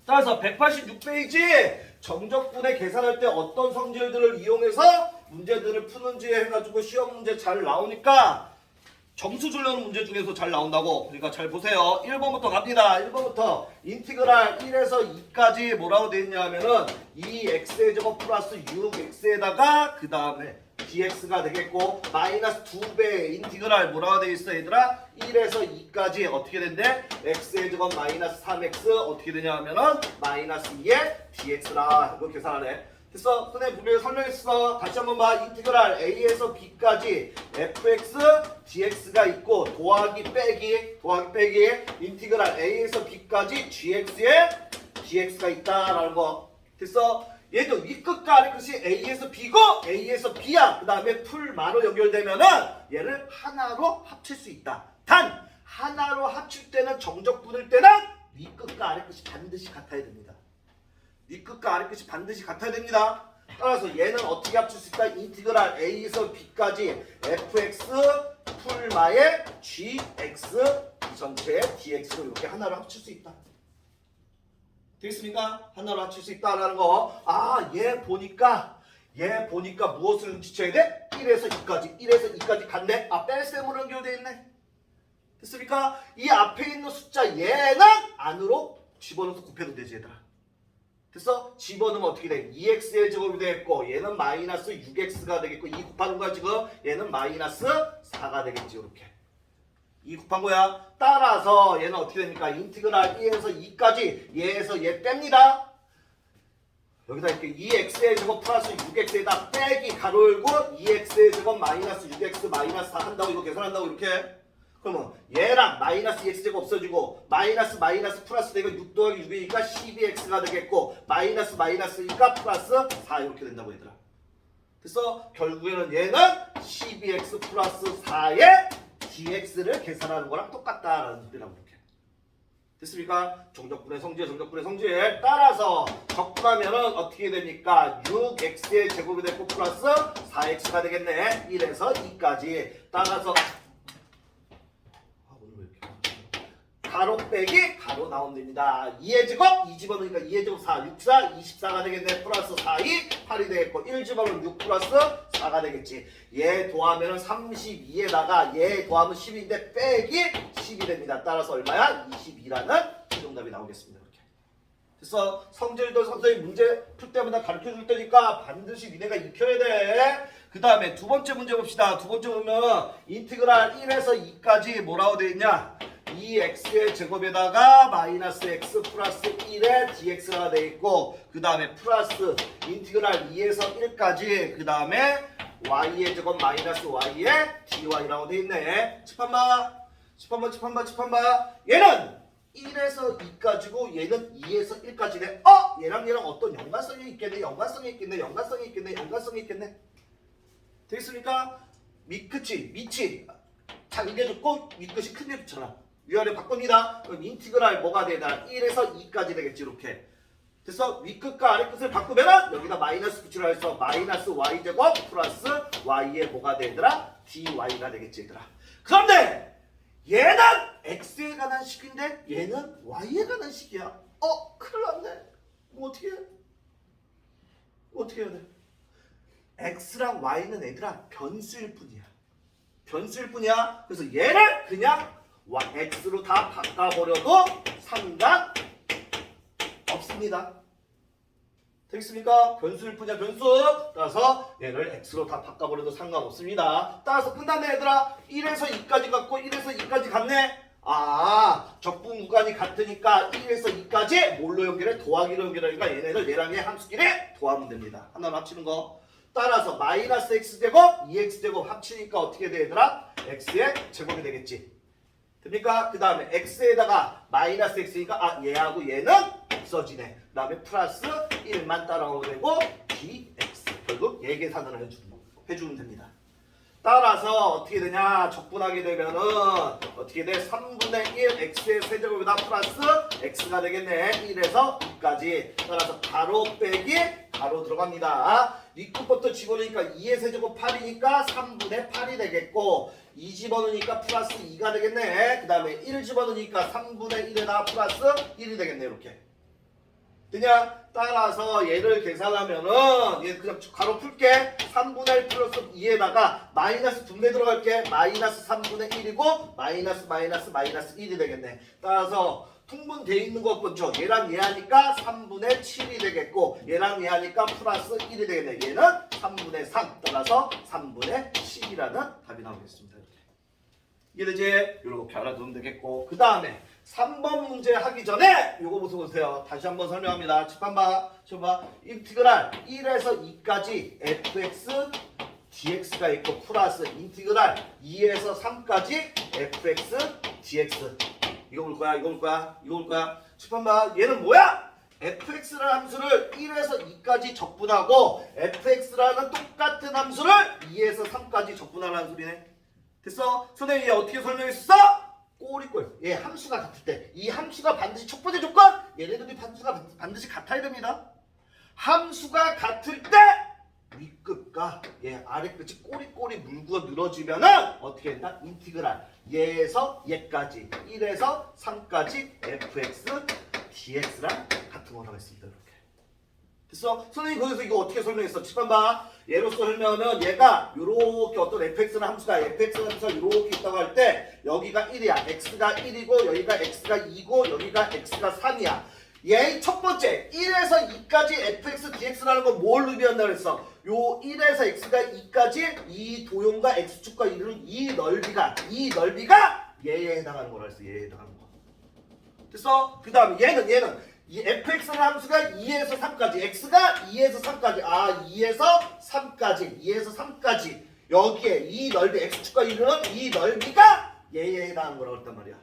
따라서 186페이지 정적분해 계산할 때 어떤 성질들을 이용해서 문제들을 푸는지 해가지고 시험 문제 잘 나오니까 점수 주려는 문제 중에서 잘 나온다고. 그러니까 잘 보세요. 1번부터 갑니다. 1번부터 인티그랄 1에서 2까지 뭐라고 되어 있냐 하면은 2x의 제곱 플러스 6x에다가 그 다음에 dx가 되겠고 마이너스 2배 인티그랄 뭐라고 되어 있어 얘들아? 1에서 2까지 어떻게 된대? x의 제곱 마이너스 3x 어떻게 되냐 하면은 마이너스 2의 dx라. 이거 계산하네. 됐어? 선생님 분명히 설명했어. 다시 한번 봐. 인티그랄 a에서 b까지 fx dx가 있고 더하기 빼기 인티그랄 a에서 b까지 gx에 dx가 있다라는 거. 됐어? 얘도 윗끝과 아래끝이 a에서 b고 a에서 b야. 그 다음에 풀마로 연결되면은 얘를 하나로 합칠 수 있다. 단 하나로 합칠 때는 정적분일 때는 윗끝과 아래끝이 반드시 같아야 됩니다. 윗끝과 아래끝이 반드시 같아야 됩니다. 따라서 얘는 어떻게 합칠 수 있다? 인티그랄 a에서 b까지 fx 풀마의 gx 이 전체의 dx로 이렇게 하나로 합칠 수 있다. 되겠습니까? 하나로 합칠 수 있다라는 거. 아, 얘 보니까 무엇을 눈치채야 돼? 1에서 2까지 갔네. 아, 뺄셈으로 연결되어 있네. 됐습니까? 이 앞에 있는 숫자 얘는 안으로 집어넣어서 곱해도 되지 얘들아. 됐어? 집어넣으면 어떻게 돼? 2x의 제곱이 되겠고 얘는 마이너스 6x가 되겠고 2 곱하는 거야 지금. 얘는 마이너스 4가 되겠지 이렇게. 2 곱한 거야. 따라서 얘는 어떻게 됩니까? 인티그랄 1에서 2까지 얘에서 얘 뺍니다. 여기다 이렇게 2x의 제곱 플러스 6x에다 빼기 가로 열고 2x의 제곱 마이너스 6x 마이너스 4 한다고 이거 계산한다고 이렇게. 그러면 얘랑 마이너스 x제곱 없어지고 마이너스 플러스 되고 6 더하기 6이니까 12x가 되겠고 마이너스니까 플러스 4 이렇게 된다고 얘들아. 그래서 결국에는 얘는 12x 플러스 4의 dx를 계산하는 거랑 똑같다라는 소리라고 이렇게. 됐습니까? 정적분의 성질 따라서 적분하면은 어떻게 됩니까? 6x의 제곱이 됐고 플러스 4x가 되겠네. 1에서 2까지. 따라서 가로 빼기 가로 나오면 됩니다. 2의 제곱 2 집어넣으니까 2의 제곱 4 6 4 24가 되겠네. 플러스 4 2 8이 되겠고 1 집어넣으면 6 플러스 4가 되겠지. 얘 더하면 32에다가 얘 더하면 10인데 빼기 10이 됩니다. 따라서 얼마야? 22라는 정답이 나오겠습니다. 이렇게. 그래서 성질도 선생님 문제 풀 때마다 가르쳐 줄 테니까 반드시 니네가 익혀야 돼. 그 다음에 두 번째 문제 봅시다. 두 번째 보면 인티그랄 1에서 2까지 뭐라고 되어 있냐? 2x의 제곱에다가 마이너스 x 플러스 1의 dx가 되어 있고 그 다음에 플러스 인티그랄 2에서 1까지 그 다음에 y의 제곱 마이너스 y의 dy라고 되어 있네. 칩한봐 얘는 1에서 2까지고 얘는 2에서 1까지네. 얘랑 어떤 연관성이 있겠네. 되겠습니까? 밑이 작게 줬고 윗끝이 큰게 좋잖아. 위아래 바꿉니다. 그럼 인티그랄 뭐가 되나? 1에서 2까지 되겠지 이렇게. 됐어? 윗끝과 아래끝을 바꾸면은 여기다 마이너스 붙이라 해서 마이너스 y제곱 플러스 y의 뭐가 되더라? dy가 되겠지 얘들아. 그런데 얘는 x에 관한 식인데 얘는 y에 관한 식이야. 큰일 났네. 뭐 어떻게 해야 돼? x랑 y는 애들아 변수일 뿐이야. 그래서 얘를 그냥 x로 다 바꿔버려도 상관없습니다. 되겠습니까? 변수일 뿐이야 변수. 따라서 얘를 x로 다 바꿔버려도 상관없습니다. 따라서 끝났네 얘들아. 1에서 2까지 갔고 1에서 2까지 갔네. 적분 구간이 같으니까 1에서 2까지 뭘로 연결해? 더하기로 연결하니까 얘네를 얘랑 얘 함수끼리 더하면 됩니다. 하나로 합치는 거. 따라서 마이너스 x제곱 2x제곱 합치니까 어떻게 돼 얘들아? x의 제곱이 되겠지. 됩니까? 그 다음에 x에다가 마이너스 x니까 얘하고 얘는 없어지네. 그 다음에 플러스 1만 따라오면 되고 dx 결국 얘 계산을 해주면 됩니다. 따라서 어떻게 되냐? 적분하게 되면은 어떻게 돼? 3분의 1 x의 세제곱에다 플러스 x가 되겠네. 1에서 2까지. 따라서 가로 빼기 가로 들어갑니다. 윗끝부터 집어넣으니까 2의 세제곱 8이니까 3분의 8이 되겠고 2 집어넣으니까 플러스 2가 되겠네. 그 다음에 1 집어넣으니까 3분의 1에다 플러스 1이 되겠네. 이렇게. 그냥 따라서 얘를 계산하면은 얘 그냥 가로 풀게. 3분의 1 플러스 2에다가 마이너스 분배 들어갈게. 마이너스 3분의 1이고 마이너스 1이 되겠네. 따라서 통분돼 있는 것 먼저 얘랑 얘 하니까 3분의 7이 되겠고 얘랑 얘 하니까 플러스 1이 되겠네. 얘는 3분의 3 따라서 3분의 10이라는 답이 나오겠습니다. 이해되지? 이렇게 알아두면 되겠고 그 다음에 3번 문제 하기 전에 요거 보세요. 다시 한번 설명합니다. 칠판 봐. 인티그랄 1에서 2까지 fx dx가 있고 플러스 인티그랄 2에서 3까지 fx dx 이거 볼 거야. 칠판 봐. 얘는 뭐야? fx라는 함수를 1에서 2까지 적분하고 fx라는 똑같은 함수를 2에서 3까지 적분하라는 소리네. 됐어? 선생님이 어떻게 설명했어? 꼬리꼴. 얘 함수가 같을 때 이 함수가 반드시 첫 번째 조건 얘네들이 함수가 반드시 같아야 됩니다. 함수가 같을 때 윗끝과 얘 아래끝이 꼬리꼬리 물고 늘어지면은 어떻게 된다? 인티그랄 얘에서 얘까지 1에서 3까지 fx dx랑 같은 거라고 했습니다. 이렇게 됐어? 선생님 거기서 이거 어떻게 설명했어? 칠판 봐. 얘로서 설명하면 얘가 요렇게 어떤 fx라는 함수가 요렇게 있다고 할 때 여기가 1이야. x가 1이고 여기가 x가 2고 여기가 x가 3이야. 얘 첫 번째 1에서 2까지 fx dx라는 건 뭘 의미한다고 그랬어? 요 1에서 x가 2까지 이 도형과 x축과 이루는 이 넓이가 얘에 해당하는 거라 했어. 얘에 해당하는 거. 됐어? 그 다음에 얘는 이 fx라는 함수가 2에서 3까지 x가 2에서 3까지 2에서 3까지 여기에 이 넓이 x축과 이루는 이 넓이가 얘에 해당하는 거라고 했단 말이야.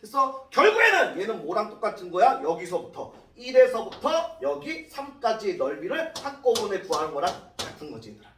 됐어? 결국에는 얘는 뭐랑 똑같은 거야? 여기서부터 1에서부터 여기 3까지의 넓이를 한꺼번에 구하는 거랑 같은 거지 얘들아.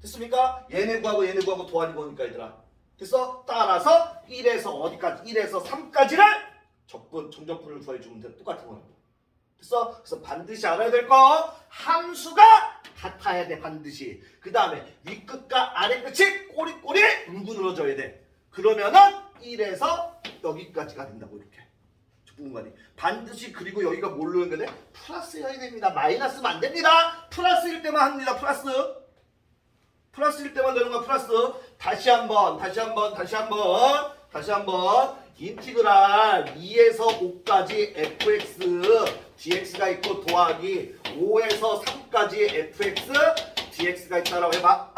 됐습니까? 얘네 구하고 도안이 거니까 얘들아. 됐어? 따라서 1에서 어디까지? 1에서 3까지를 정적분을 구해주면 돼. 똑같은 거라고. 됐어? 그래서 반드시 알아야 될 거 함수가 같아야 돼. 반드시. 그 다음에 윗끝과 아래끝이 꼬리꼬리 물고 늘어져야 돼. 그러면은 1에서 여기까지가 된다고 이렇게. 적분관이 반드시. 그리고 여기가 뭘로 연결돼? 플러스여야 됩니다. 마이너스면 안 됩니다. 플러스일 때만 합니다. 플러스일 때만 되는 거야. 플러스. 다시 한번 인티그랄 2에서 5까지 fx dx가 있고 더하기 5에서 3까지 fx dx가 있다라고 해봐.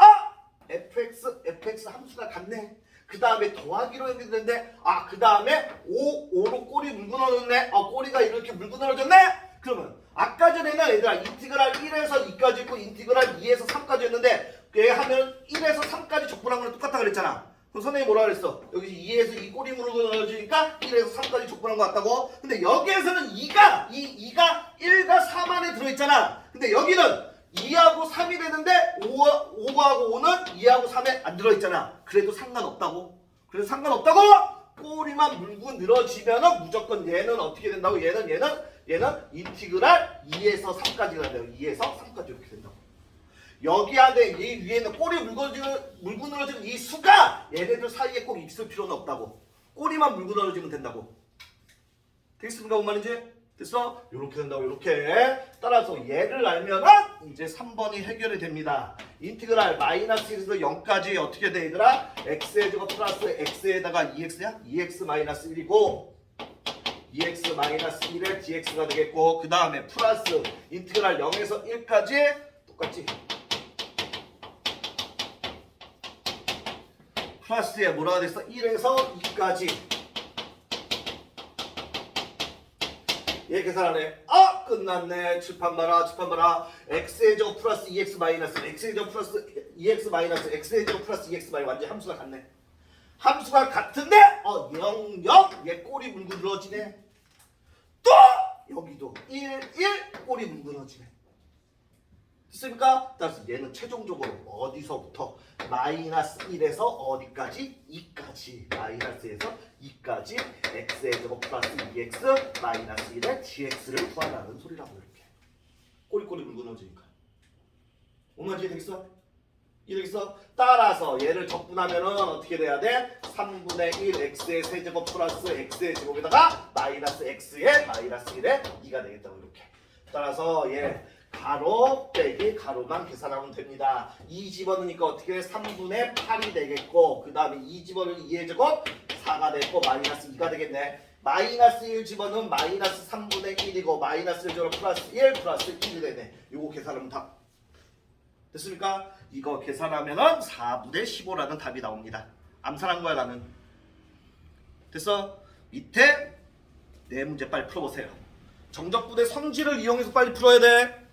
fx 함수가 같네. 그 다음에 더하기로 연결되는데 그 다음에 5로 꼬리 물고 늘어졌네. 꼬리가 이렇게 물고 늘어졌네. 그러면 아까 전에는 얘들아 인티그랄 1에서 2까지 있고 인티그랄 2에서 3까지 했는데 얘 하면 1에서 3까지 적분한 거랑 똑같다 그랬잖아. 그럼 선생님이 뭐라 그랬어? 여기 2에서 2 꼬리 물고 늘어지니까 1에서 3까지 적분한 거 같다고? 근데 여기에서는 2가 1과 3 안에 들어있잖아. 근데 여기는 2하고 3이 되는데 5하고 5는 2하고 3에 안 들어있잖아. 그래도 상관없다고? 꼬리만 물고 늘어지면은 무조건 얘는 어떻게 된다고? 얘는 인티그랄 2에서 3까지가 돼요. 2에서 3까지 이렇게 된다고. 여기 안에 이 위에는 꼬리 물고 늘어지는 이 수가 얘네들 사이에 꼭 있을 필요는 없다고. 꼬리만 물고 늘어지면 된다고. 되겠습니까? 뭔 말인지? 됐어? 이렇게 된다고. 이렇게 따라서 얘를 알면은 이제 3번이 해결이 됩니다. 인티그랄 마이너스 1에서 0까지 어떻게 돼 얘들아? x의 제곱 플러스 x에다가 2x야? 2x 마이너스 1이고 2x 마이너스 1에 dx가 되겠고 그 다음에 플러스 인티그랄 0에서 1까지 똑같지? 플러스에 뭐라고 됐어? 1에서 2까지 얘 계산하네. 끝났네. 칠판 봐라. x의 제곱 플러스 2x 마이너스 x의 제곱 플러스 2x 마이너스 x의 제곱 플러스 2x 마이너스 완전 함수가 같네. 함수가 같은데 0 얘 꼬리 물고 늘어지네. 또 여기도 1 꼬리 물고 늘어지네. 됐습니까? 따라서 얘는 최종적으로 어디서부터 마이너스 1에서 어디까지? 2까지. 마이너스에서 2까지 x의 제곱 플러스 2x 마이너스 1의 dx를 구하라는 소리라고 이렇게. 꼬리꼬리 물고 넣어지니까. 뭔 말인지 되겠어? 이렇게서 따라서 얘를 적분하면은 어떻게 돼야 돼? 3분의 1 x의 세제곱 플러스 x의 제곱에다가 마이너스 x의 마이너스 1의 2가 되겠다고 이렇게. 따라서 얘 가로 빼기 가로만 계산하면 됩니다. 2 집어넣으니까 어떻게 돼? 3분의 8이 되겠고 그 다음에 2 집어넣으면 2의 제곱 4가 되고 마이너스 2가 되겠네. 마이너스 1 집어넣으면 마이너스 3분의 1이고 마이너스 1 제곱 플러스 1 플러스 1이 되네. 요거 계산하면 답 됐습니까? 이거 계산하면은 4분의 15라는 답이 나옵니다. 암산한 거야 나는. 됐어? 밑에 네 문제 빨리 풀어보세요. 정적분의 성질을 이용해서 빨리 풀어야 돼.